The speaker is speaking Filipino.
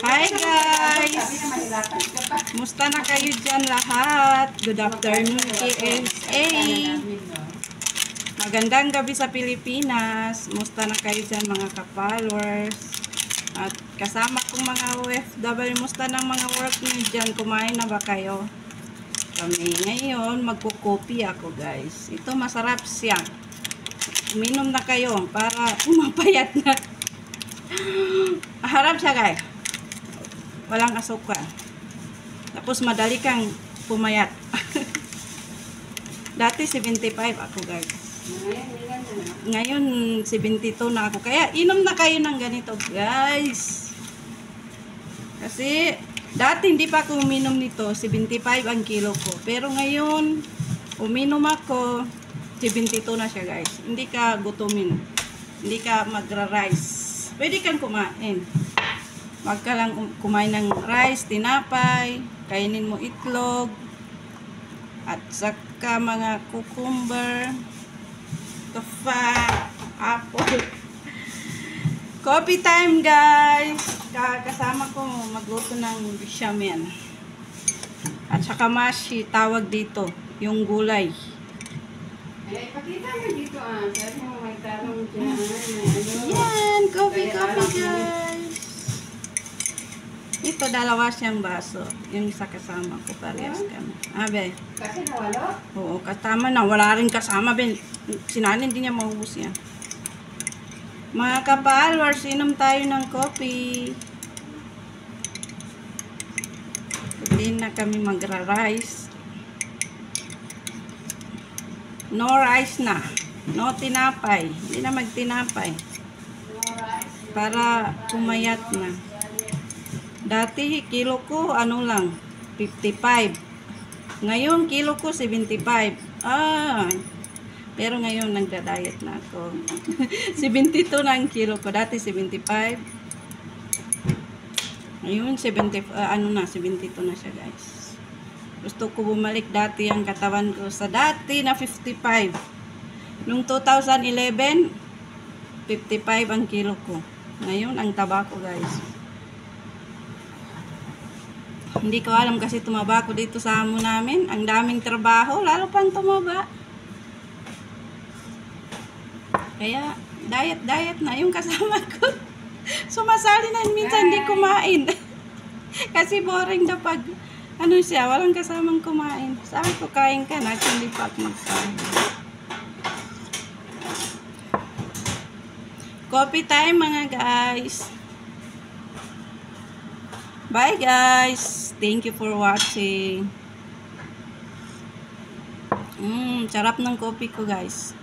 Hi guys! Musta na kayo dyan lahat? Good afternoon KSA! Magandang gabi sa Pilipinas. Musta na kayo dyan mga ka-followers? At kasama kong mga OFW, musta ng mga work nyo dyan? Kumain na ba kayo? Kami ngayon, magkukopi ako guys. Ito masarap siya. Uminom na kayo para umapayat na. Harap siya guys. Walang asukal. Tapos madali kang pumayat. Dati 75 ako guys. Ngayon 72 na ako. Kaya inom na kayo ng ganito guys. Kasi dati hindi pa ako uminom nito. 75 ang kilo ko. Pero ngayon uminom ako 72 na siya guys. Hindi ka gutumin. Hindi ka magra-rice. Pwede kang kumain. Wag ka lang kumain ng rice, tinapay, kainin mo itlog, at saka mga cucumber, tufa, apple. Coffee time guys! Kasama ko magluto ng bechamel. At saka mashi, tawag dito, yung gulay. Pakita mo dito sabi mo may talong dyan. Yan, coffee guys. Ito, dalawa siyang baso. Yung isa kasama ko, parehas kami. Abe. Kasi nawalo? Oo, kasama na. Wala rin kasama, Ben. Sinanin, hindi niya maubos yan. Mga ka-followers, inom tayo ng coffee. Hindi na kami magra-rice. No rice na. No tinapay. Hindi na magtinapay. Para pumayat na. Dati, kilo ko, ano lang, 55. Ngayon, kilo ko, 75. Pero ngayon, nagda-diet na ako. 72 na ang kilo ko. Dati, 75. Ngayon, 72 na siya, guys. Gusto ko bumalik dati ang katawan ko sa dati na 55. Noong 2011, 55 ang kilo ko. Ngayon, ang taba ko, guys. Hindi ko alam kasi tumaba ko dito sa amo namin. Ang daming trabaho, lalo pang tumaba. Kaya, diet na yung kasama ko. Sumasali na minsan hindi kumain. Kasi boring na pag, siya, walang kasamang kumain. Sabi ko, kain ka na, hindi pa ako magkain. Coffee time mga guys. Bye guys. Thank you for watching. Sarap ng coffee ko guys.